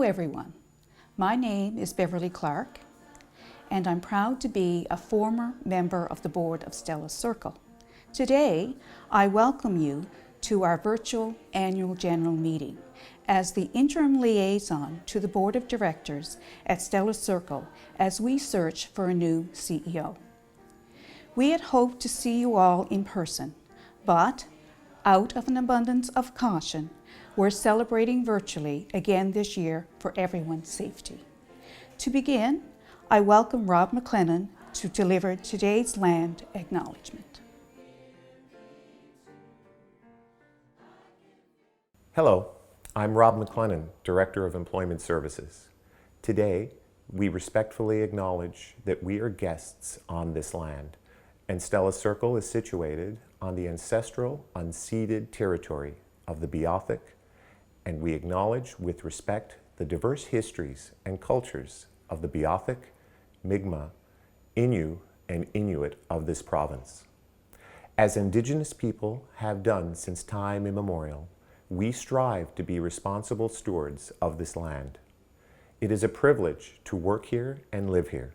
everyone. My name is Beverly Clark, and I'm proud to be a former member of the board of Stella Circle. Today, I welcome you to our virtual annual general meeting as the interim liaison to the board of directors at Stella Circle as we search for a new CEO. We had hoped to see you all in person, but out of an abundance of caution, we're celebrating virtually again this year for everyone's safety. To begin, I welcome Rob McLennan to deliver today's land acknowledgement. Hello, I'm Rob McLennan, Director of Employment Services. Today, we respectfully acknowledge that we are guests on this land, and Stella Circle is situated on the ancestral, unceded territory of the Beothuk, and we acknowledge with respect the diverse histories and cultures of the Beothuk, Mi'kmaq, Innu, and Inuit of this province. As Indigenous people have done since time immemorial, we strive to be responsible stewards of this land. It is a privilege to work here and live here,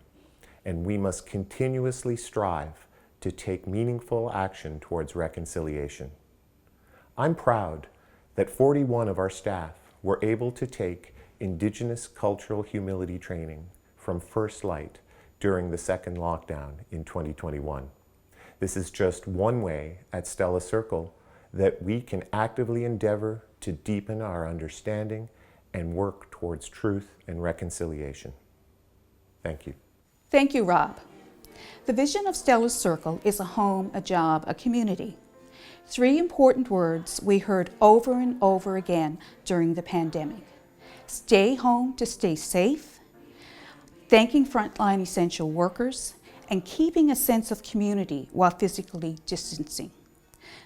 and we must continuously strive to take meaningful action towards reconciliation. I'm proud that 41 of our staff were able to take Indigenous cultural humility training from First Light during the second lockdown in 2021. This is just one way at Stella Circle that we can actively endeavor to deepen our understanding and work towards truth and reconciliation. Thank you. Thank you, Rob. The vision of Stella Circle is a home, a job, a community. Three important words we heard over and over again during the pandemic. Stay home to stay safe, thanking frontline essential workers, and keeping a sense of community while physically distancing.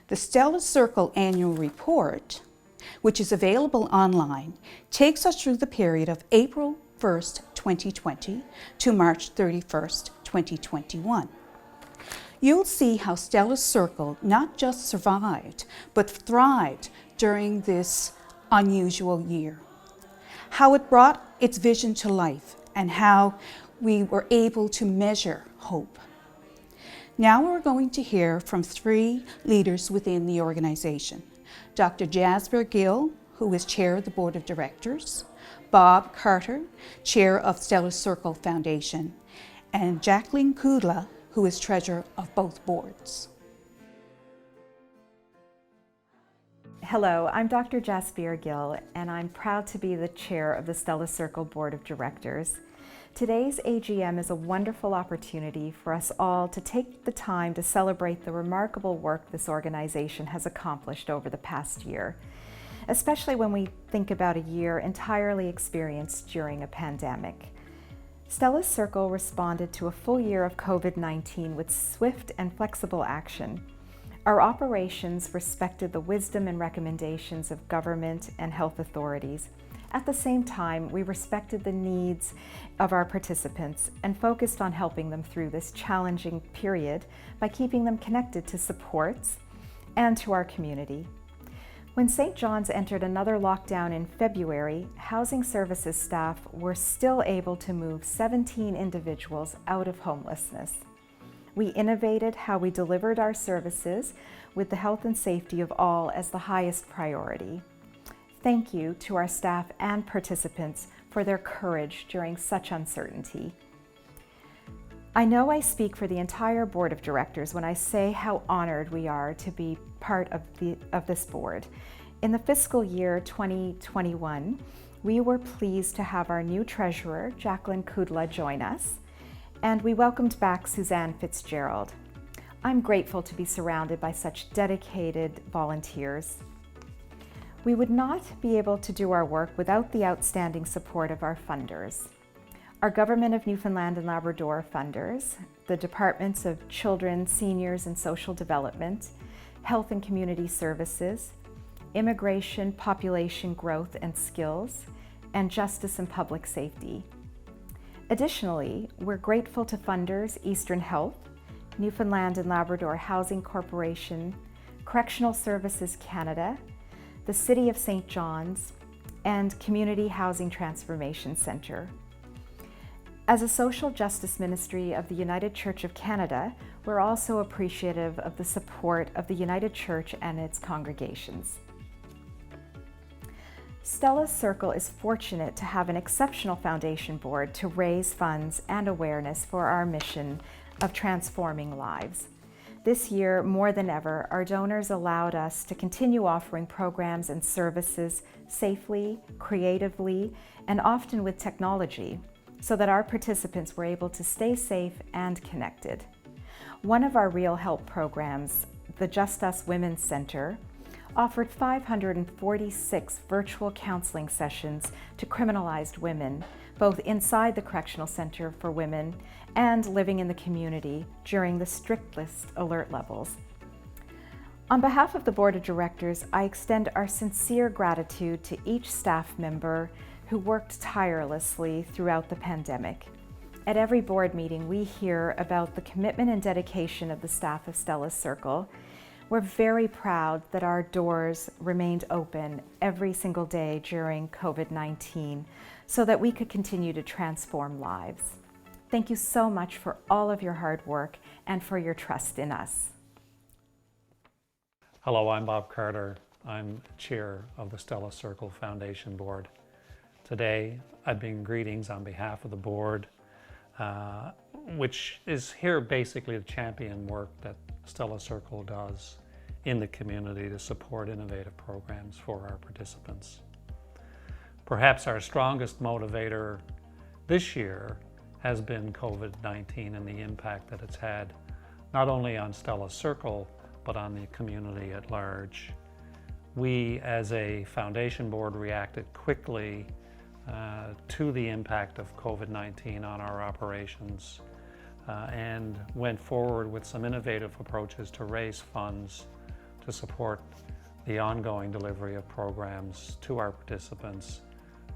The Stella Circle annual report, which is available online, takes us through the period of April 1st, 2020 to March 31st, 2021. You'll see how Stella Circle not just survived, but thrived during this unusual year. How it brought its vision to life and how we were able to measure hope. Now we're going to hear from three leaders within the organization. Dr. Jasper Gill, who is chair of the board of directors, Bob Carter, chair of Stella Circle Foundation, and Jacqueline Kudla, who is treasurer of both boards. Hello, I'm Dr. Jasper Gill, and I'm proud to be the chair of the Stella Circle Board of Directors. Today's AGM is a wonderful opportunity for us all to take the time to celebrate the remarkable work this organization has accomplished over the past year, especially when we think about a year entirely experienced during a pandemic. Stella Circle responded to a full year of COVID-19 with swift and flexible action. Our operations respected the wisdom and recommendations of government and health authorities. At the same time, we respected the needs of our participants and focused on helping them through this challenging period by keeping them connected to supports and to our community. When St. John's entered another lockdown in February, housing services staff were still able to move 17 individuals out of homelessness. We innovated how we delivered our services with the health and safety of all as the highest priority. Thank you to our staff and participants for their courage during such uncertainty. I know I speak for the entire board of directors when I say how honored we are to be part of this board. In the fiscal year 2021, we were pleased to have our new treasurer, Jacqueline Kudla, join us, and we welcomed back Suzanne Fitzgerald. I'm grateful to be surrounded by such dedicated volunteers. We would not be able to do our work without the outstanding support of our funders. Our Government of Newfoundland and Labrador funders, the Departments of Children, Seniors and Social Development, Health and Community Services, Immigration, Population Growth and Skills, and Justice and Public Safety. Additionally, we're grateful to funders Eastern Health, Newfoundland and Labrador Housing Corporation, Correctional Services Canada, the City of St. John's, and Community Housing Transformation Center. As a social justice ministry of the United Church of Canada, we're also appreciative of the support of the United Church and its congregations. Stella's Circle is fortunate to have an exceptional foundation board to raise funds and awareness for our mission of transforming lives. This year, more than ever, our donors allowed us to continue offering programs and services safely, creatively, and often with technology, so that our participants were able to stay safe and connected. One of our Real Help programs, the Just Us Women's Center, offered 546 virtual counseling sessions to criminalized women, both inside the Correctional Center for Women and living in the community during the strictest alert levels. On behalf of the Board of Directors, I extend our sincere gratitude to each staff member who worked tirelessly throughout the pandemic. At every board meeting, we hear about the commitment and dedication of the staff of Stella's Circle. We're very proud that our doors remained open every single day during COVID-19 so that we could continue to transform lives. Thank you so much for all of your hard work and for your trust in us. Hello, I'm Bob Carter. I'm chair of the Stella Circle Foundation Board. Today, I bring greetings on behalf of the board, which is here basically to champion work that Stella Circle does in the community to support innovative programs for our participants. Perhaps our strongest motivator this year has been COVID-19 and the impact that it's had not only on Stella Circle, but on the community at large. We, as a foundation board, reacted quickly to the impact of COVID-19 on our operations and went forward with some innovative approaches to raise funds to support the ongoing delivery of programs to our participants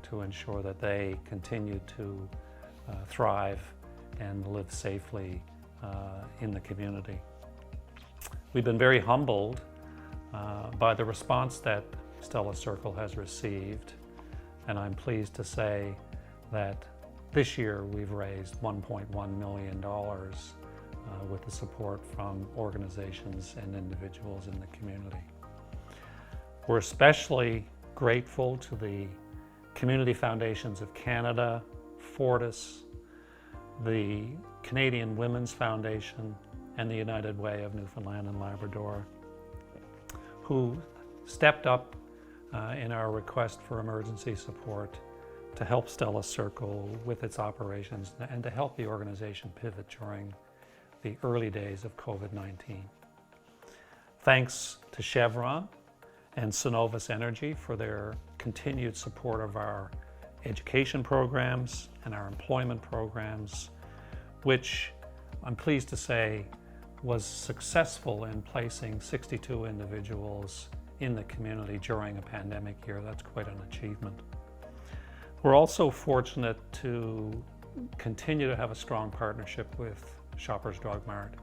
to ensure that they continue to thrive and live safely in the community. We've been very humbled by the response that Stella Circle has received, and I'm pleased to say that this year we've raised $1.1 million with the support from organizations and individuals in the community. We're especially grateful to the Community Foundations of Canada, Fortis, the Canadian Women's Foundation, and the United Way of Newfoundland and Labrador, who stepped up in our request for emergency support to help Stella Circle with its operations and to help the organization pivot during the early days of COVID-19. Thanks to Chevron and Cenovus Energy for their continued support of our education programs and our employment programs, which I'm pleased to say was successful in placing 62 individuals in the community during a pandemic year. That's quite an achievement. We're also fortunate to continue to have a strong partnership with Shoppers Drug Mart,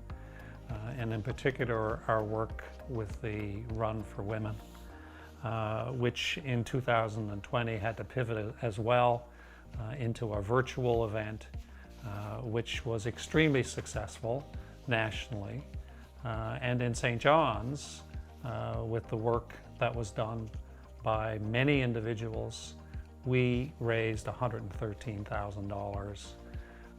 and in particular our work with the Run for Women, which in 2020 had to pivot as well into a virtual event, which was extremely successful nationally, and in St. John's, with the work that was done by many individuals, we raised $113,000,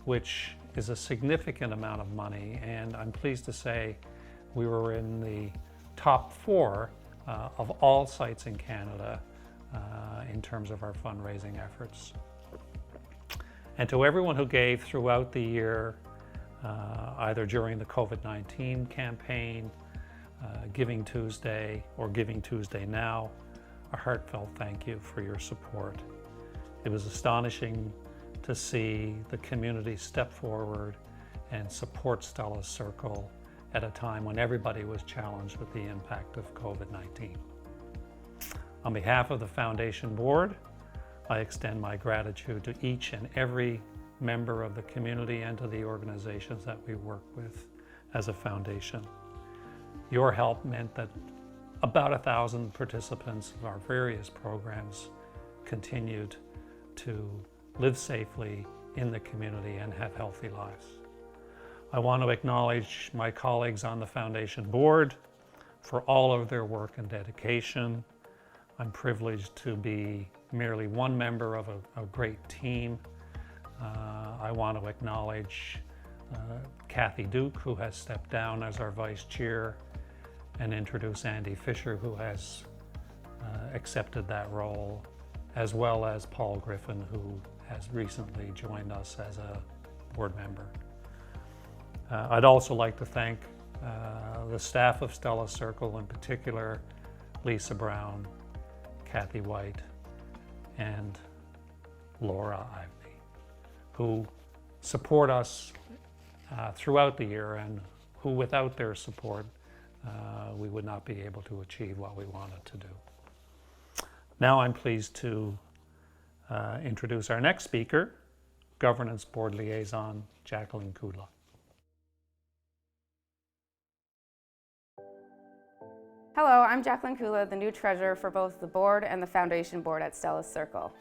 which is a significant amount of money, and I'm pleased to say we were in the top 4 of all sites in Canada in terms of our fundraising efforts. And to everyone who gave throughout the year, either during the COVID-19 campaign, Giving Tuesday, or Giving Tuesday Now, a heartfelt thank you for your support. It was astonishing to see the community step forward and support Stella's Circle at a time when everybody was challenged with the impact of COVID-19. On behalf of the Foundation Board, I extend my gratitude to each and every member of the community and to the organizations that we work with as a foundation. Your help meant that about 1,000 participants of our various programs continued to live safely in the community and have healthy lives. I want to acknowledge my colleagues on the Foundation board for all of their work and dedication. I'm privileged to be merely one member of a great team. I want to acknowledge Kathy Duke, who has stepped down as our vice chair, and introduce Andy Fisher, who has accepted that role, as well as Paul Griffin, who has recently joined us as a board member. I'd also like to thank the staff of Stella Circle, in particular Lisa Brown, Kathy White, and Laura Ivney, who support us throughout the year, and who, without their support, we would not be able to achieve what we wanted to do. Now I'm pleased to introduce our next speaker, Governance Board Liaison, Jacqueline Kudla. Hello, I'm Jacqueline Kula, the new treasurer for both the board and the foundation board at Stella Circle.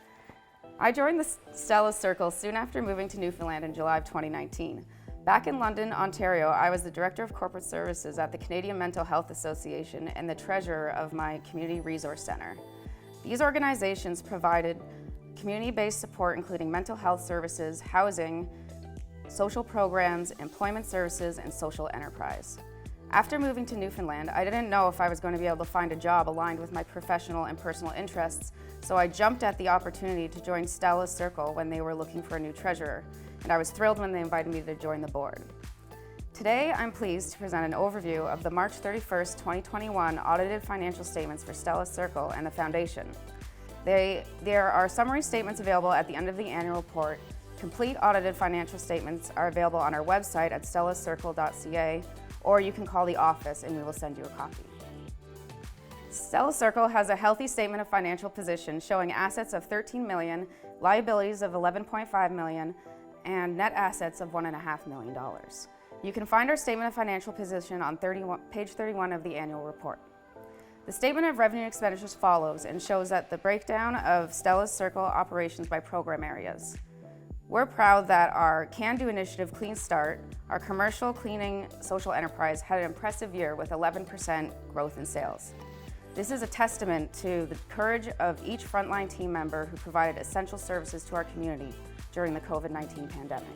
I joined the Stella Circle soon after moving to Newfoundland in July of 2019. Back in London, Ontario, I was the Director of Corporate Services at the Canadian Mental Health Association and the treasurer of my Community Resource Centre. These organizations provided community-based support including mental health services, housing, social programs, employment services, and social enterprise. After moving to Newfoundland, I didn't know if I was going to be able to find a job aligned with my professional and personal interests, so I jumped at the opportunity to join Stella Circle when they were looking for a new treasurer, and I was thrilled when they invited me to join the board. Today, I'm pleased to present an overview of the March 31st, 2021 audited financial statements for Stella Circle and the Foundation. There are summary statements available at the end of the annual report. Complete audited financial statements are available on our website at stellacircle.ca, or you can call the office and we will send you a copy. Stella Circle has a healthy statement of financial position showing assets of $13 million, liabilities of $11.5 million, and net assets of $1.5 million. You can find our statement of financial position on page 31 of the annual report. The statement of revenue and expenditures follows and shows that the breakdown of Stella Circle operations by program areas. We're proud that our Can Do initiative, Clean Start, our commercial cleaning social enterprise, had an impressive year with 11% growth in sales. This is a testament to the courage of each frontline team member who provided essential services to our community during the COVID-19 pandemic.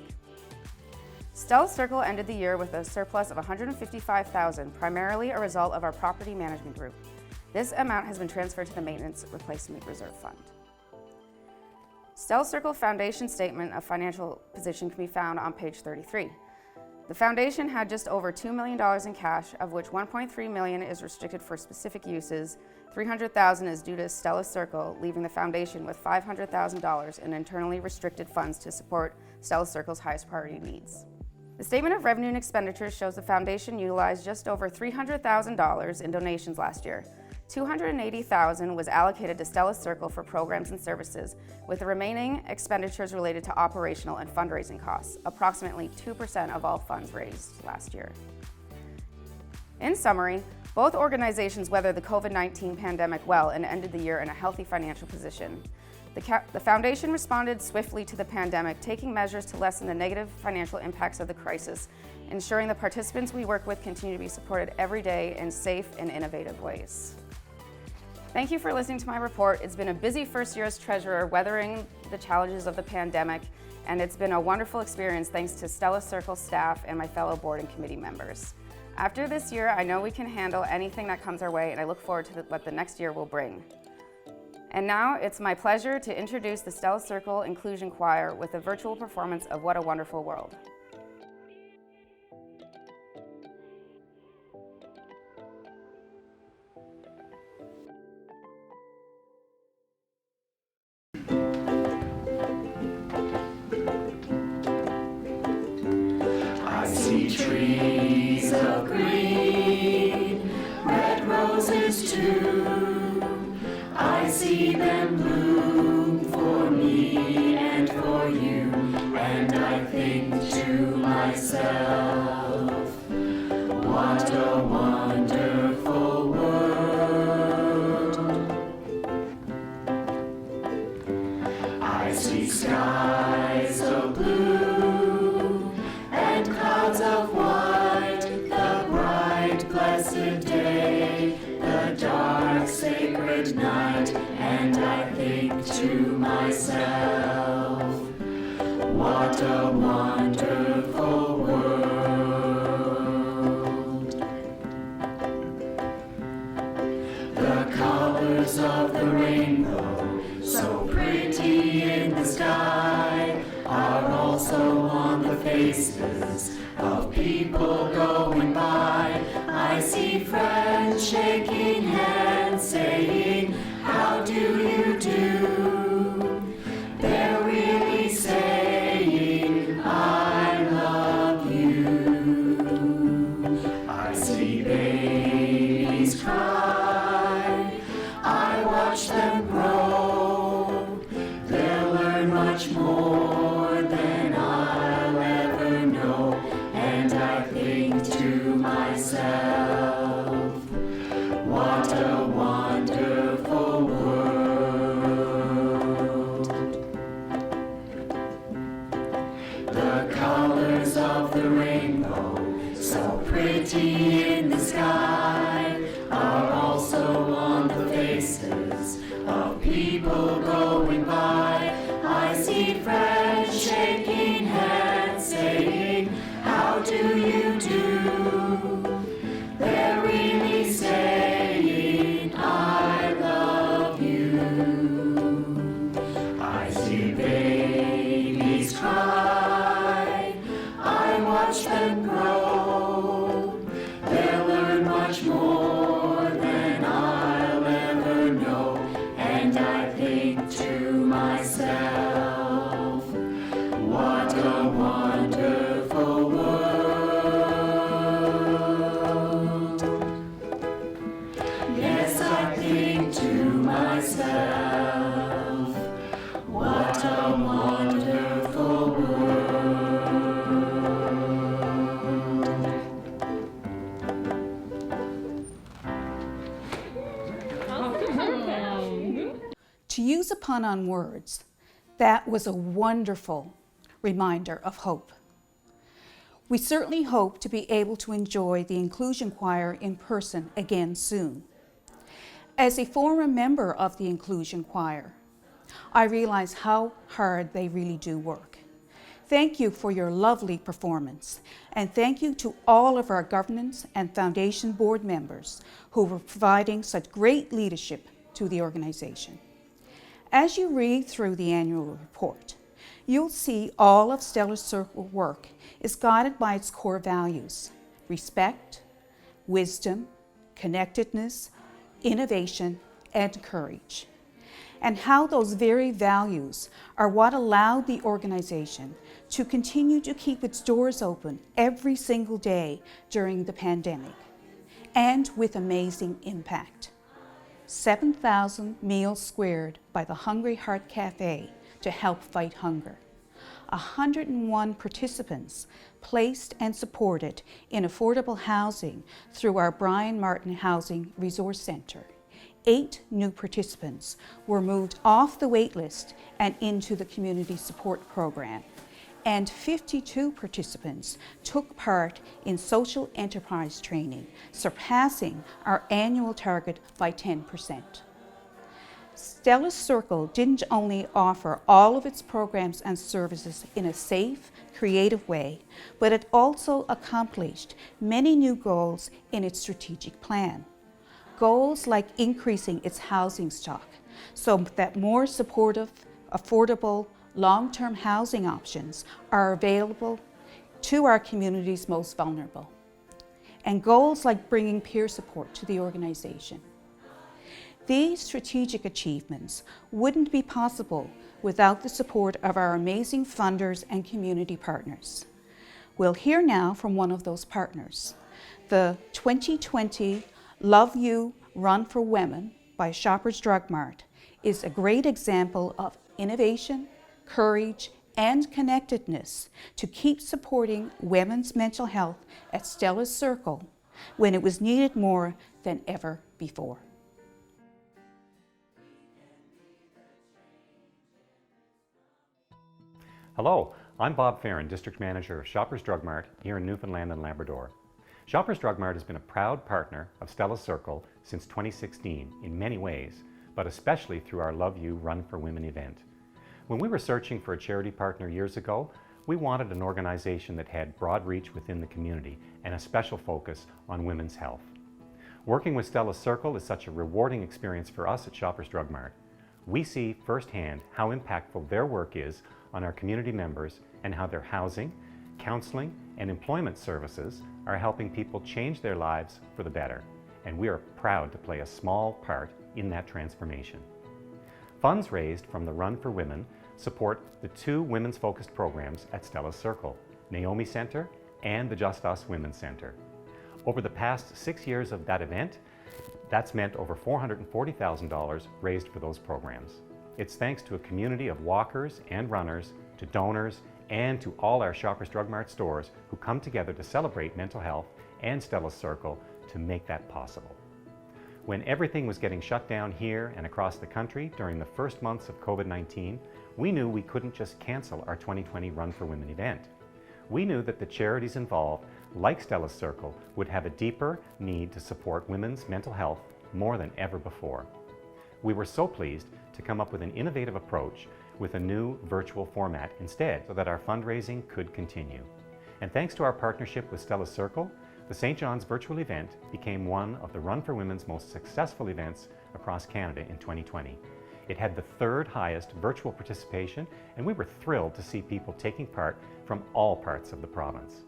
Stella Circle ended the year with a surplus of $155,000, primarily a result of our property management group. This amount has been transferred to the Maintenance Replacement Reserve Fund. Stella Circle Foundation Statement of Financial Position can be found on page 33. The Foundation had just over $2 million in cash, of which $1.3 million is restricted for specific uses, $300,000 is due to Stella Circle, leaving the Foundation with $500,000 in internally restricted funds to support Stella Circle's highest priority needs. The Statement of Revenue and Expenditures shows the Foundation utilized just over $300,000 in donations last year. $280,000 was allocated to Stella Circle for programs and services, with the remaining expenditures related to operational and fundraising costs, approximately 2% of all funds raised last year. In summary, both organizations weathered the COVID-19 pandemic well and ended the year in a healthy financial position. The Foundation responded swiftly to the pandemic, taking measures to lessen the negative financial impacts of the crisis, ensuring the participants we work with continue to be supported every day in safe and innovative ways. Thank you for listening to my report. It's been a busy first year as treasurer, weathering the challenges of the pandemic, and it's been a wonderful experience thanks to Stella Circle staff and my fellow board and committee members. After this year, I know we can handle anything that comes our way, and I look forward to what the next year will bring. And now it's my pleasure to introduce the Stella Circle Inclusion Choir with a virtual performance of What a Wonderful World. I see trees of green, red roses too. I see them bloom for me and for you, and I think to myself, what a wonderful world. tonight, and I think to myself, what a wonderful world. The colors of the rainbow, so pretty in the sky, are also on the faces of people going by. I see friends shaking hands, saying, how do you do? They're really saying, I love you. I see babies cry, I watch them grow. They'll learn much more than I'll ever know. And I think to myself, what a wonderful world. The colors of the rainbow, so pretty in the sky, are also on the faces of people going by. I see friends shaking hands, saying, how do you do? They're really saying, I love you. I see babies cry, I watch them grow. They'll learn much more than I'll ever know. And I think to myself, what a wonderful world. Yes, I think to myself, what a wonderful world. To use a pun on words, that was a wonderful reminder of hope. We certainly hope to be able to enjoy the Inclusion Choir in person again soon. As a former member of the Inclusion Choir, I realize how hard they really do work. Thank you for your lovely performance, and thank you to all of our governance and foundation board members who were providing such great leadership to the organization. As you read through the annual report, you'll see all of Stella Circle work is guided by its core values: respect, wisdom, connectedness, innovation, and courage. And how those very values are what allowed the organization to continue to keep its doors open every single day during the pandemic, and with amazing impact. 7,000 meals squared by the Hungry Heart Cafe to help fight hunger. 101 participants placed and supported in affordable housing through our Brian Martin Housing Resource Center. 8 new participants were moved off the wait list and into the community support program. And 52 participants took part in social enterprise training, surpassing our annual target by 10%. Stella Circle didn't only offer all of its programs and services in a safe, creative way, but it also accomplished many new goals in its strategic plan. Goals like increasing its housing stock so that more supportive, affordable, long-term housing options are available to our community's most vulnerable. And goals like bringing peer support to the organization. These strategic achievements wouldn't be possible without the support of our amazing funders and community partners. We'll hear now from one of those partners. The 2020 Love You Run for Women by Shoppers Drug Mart is a great example of innovation, courage, and connectedness to keep supporting women's mental health at Stella Circle when it was needed more than ever before. Hello, I'm Bob Farron, District Manager of Shoppers Drug Mart here in Newfoundland and Labrador. Shoppers Drug Mart has been a proud partner of Stella Circle since 2016 in many ways, but especially through our Love You Run for Women event. When we were searching for a charity partner years ago, we wanted an organization that had broad reach within the community and a special focus on women's health. Working with Stella Circle is such a rewarding experience for us at Shoppers Drug Mart. We see firsthand how impactful their work is on our community members and how their housing, counseling, and employment services are helping people change their lives for the better. And we are proud to play a small part in that transformation. Funds raised from the Run for Women support the two women's focused programs at Stella Circle, Naomi Center and the Just Us Women's Center. Over the past 6 years of that event, that's meant over $440,000 raised for those programs. It's thanks to a community of walkers and runners, to donors, and to all our Shoppers Drug Mart stores who come together to celebrate mental health and Stella Circle to make that possible. When everything was getting shut down here and across the country during the first months of COVID-19, we knew we couldn't just cancel our 2020 Run for Women event. We knew that the charities involved, like Stella Circle, would have a deeper need to support women's mental health more than ever before. We were so pleased to come up with an innovative approach with a new virtual format instead, so that our fundraising could continue. And thanks to our partnership with Stella Circle, the St. John's virtual event became one of the Run for Women's most successful events across Canada in 2020. It had the third highest virtual participation, and we were thrilled to see people taking part from all parts of the province.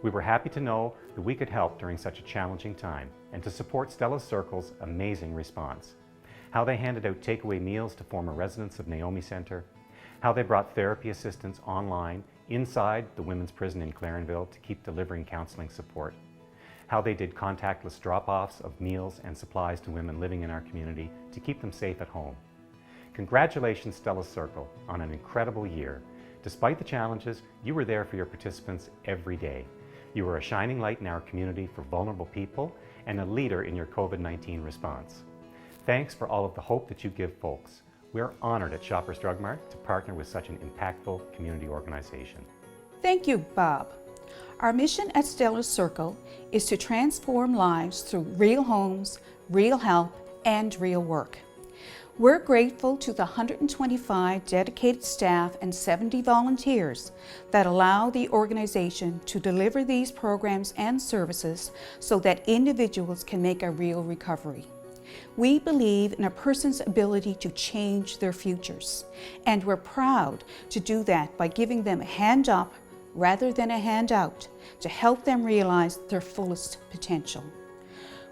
We were happy to know that we could help during such a challenging time and to support Stella Circle's amazing response. How they handed out takeaway meals to former residents of Naomi Center, how they brought therapy assistance online inside the women's prison in Clarenville to keep delivering counseling support, how they did contactless drop-offs of meals and supplies to women living in our community to keep them safe at home. Congratulations, Stella Circle, on an incredible year. Despite the challenges, you were there for your participants every day. You were a shining light in our community for vulnerable people and a leader in your COVID-19 response. Thanks for all of the hope that you give folks. We're honored at Shoppers Drug Mart to partner with such an impactful community organization. Thank you, Bob. Our mission at Stella Circle is to transform lives through real homes, real help, and real work. We're grateful to the 125 dedicated staff and 70 volunteers that allow the organization to deliver these programs and services so that individuals can make a real recovery. We believe in a person's ability to change their futures, and we're proud to do that by giving them a hand up rather than a hand out to help them realize their fullest potential.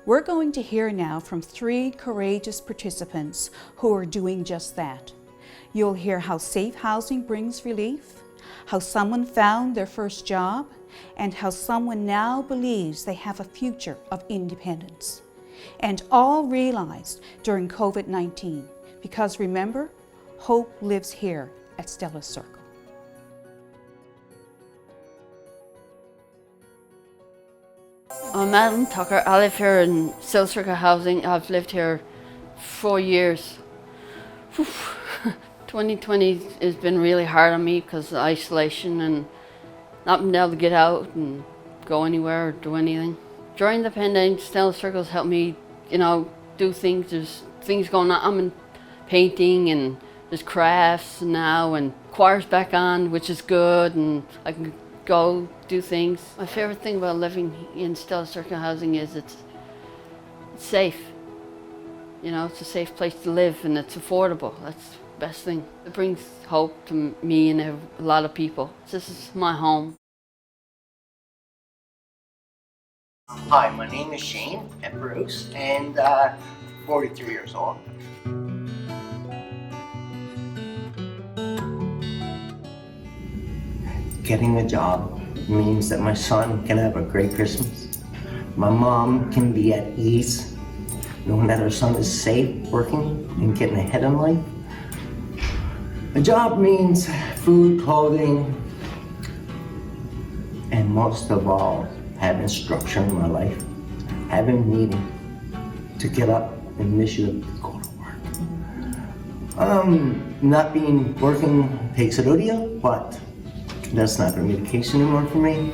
We're going to hear now from 3 courageous participants who are doing just that. You'll hear how safe housing brings relief, how someone found their first job, and how someone now believes they have a future of independence. And all realized during COVID-19, because remember, hope lives here at Stella Circle. I'm Madeline Tucker. I live here in Stella Circle Housing. I've lived here 4 years. 2020 has been really hard on me because of isolation and not being able to get out and go anywhere or do anything. During the pandemic, Stella Circle's helped me, do things. There's things going on. I'm in painting and there's crafts now and choir's back on, which is good, and I can go do things. My favorite thing about living in Stella Circle Housing is it's safe. It's a safe place to live and it's affordable. That's the best thing. It brings hope to me and a lot of people. This is my home. Hi, my name is Shane and Bruce, and 43 years old. Getting a job means that my son can have a great Christmas. My mom can be at ease, knowing that her son is safe, working, and getting ahead in life. A job means food, clothing, and most of all, having structure in my life, having meaning to get up and mission to go to work. Not being working takes it out of you, but that's not gonna be the case anymore for me.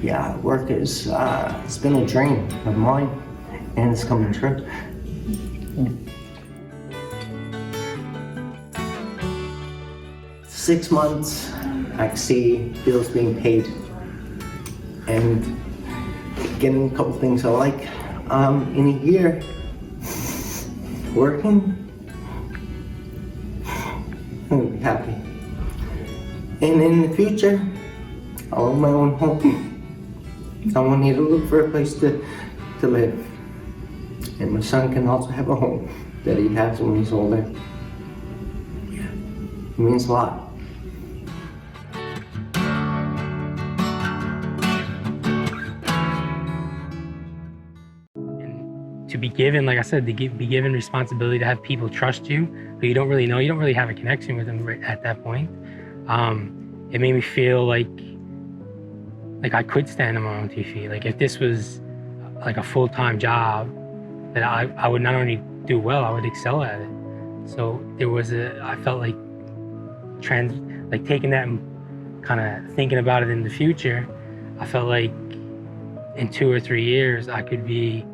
Yeah, work is, it's been a dream of mine, and it's coming true. 6 months, I see bills being paid and getting a couple things I like. In a year, working, I'll be happy. And in the future, I'll own my own home. I won't need to look for a place to live. And my son can also have a home that he has when he's older. Yeah, it means a lot. To be given, like I said, be given responsibility, to have people trust you, but you don't really know, you don't really have a connection with them at that point. It made me feel like I could stand on my own 2 feet. Like if this was like a full-time job, that I would not only do well, I would excel at it. So there was I felt like taking that and kind of thinking about it in the future, I felt like in 2 or 3 years, I could be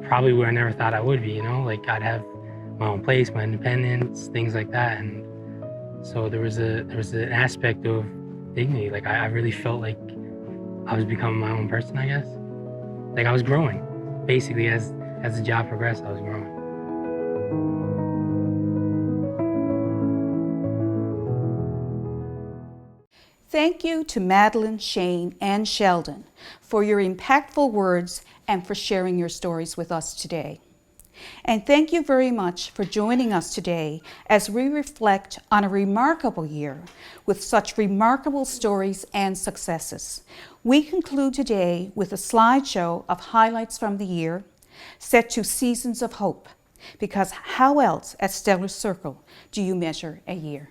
probably where I never thought I would be, you know? Like I'd have my own place, my independence, things like that. And so there was an aspect of dignity. Like I really felt like I was becoming my own person, I guess. Like I was growing. Basically, as the job progressed, I was growing. Thank you to Madeline, Shane, and Sheldon for your impactful words and for sharing your stories with us today. And thank you very much for joining us today as we reflect on a remarkable year with such remarkable stories and successes. We conclude today with a slideshow of highlights from the year set to seasons of hope, because how else at Stella Circle do you measure a year?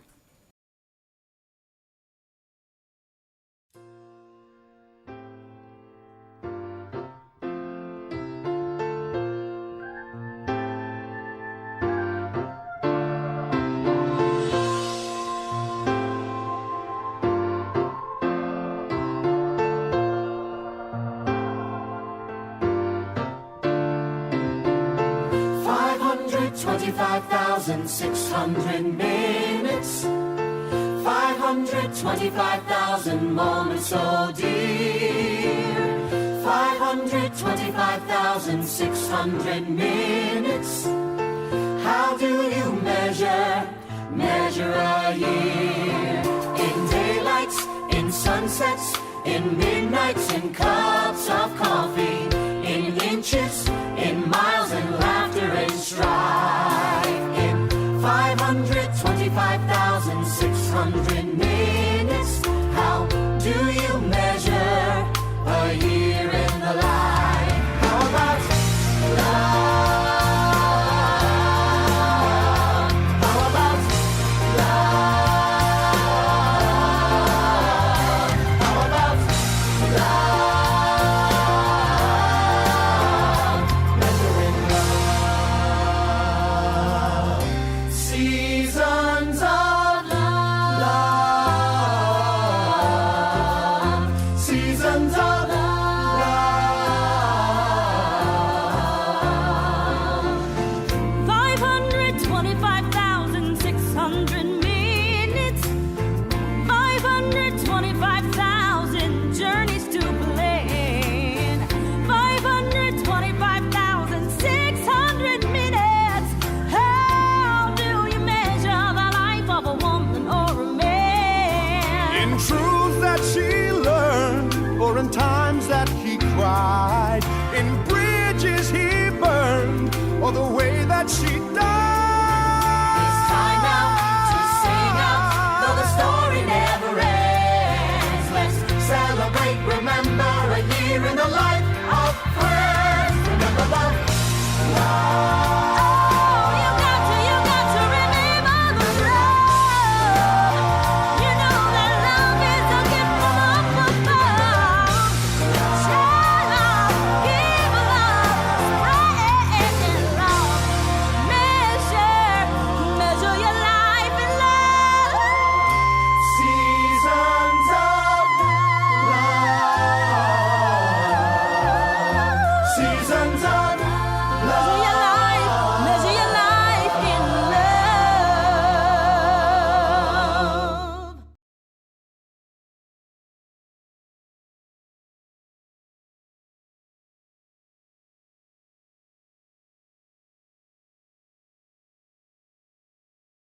$525,600 minutes, 525,000 moments so dear, 525,600 minutes. How do you measure a year? In daylights, in sunsets, in midnights, in cups of coffee, in inches, in miles, and laughter and strife. In 525,600 minutes, how do you measure a year in the life? How about love? How about love? How about love? Measuring love. Seasons of love. Seasons of love. 525,600 minutes, 525,000 journeys to plan, 525,600 minutes. How do you measure the life of a woman or a man? In truths that she learned, or in times that he cried, in bridges he burned, or the way that she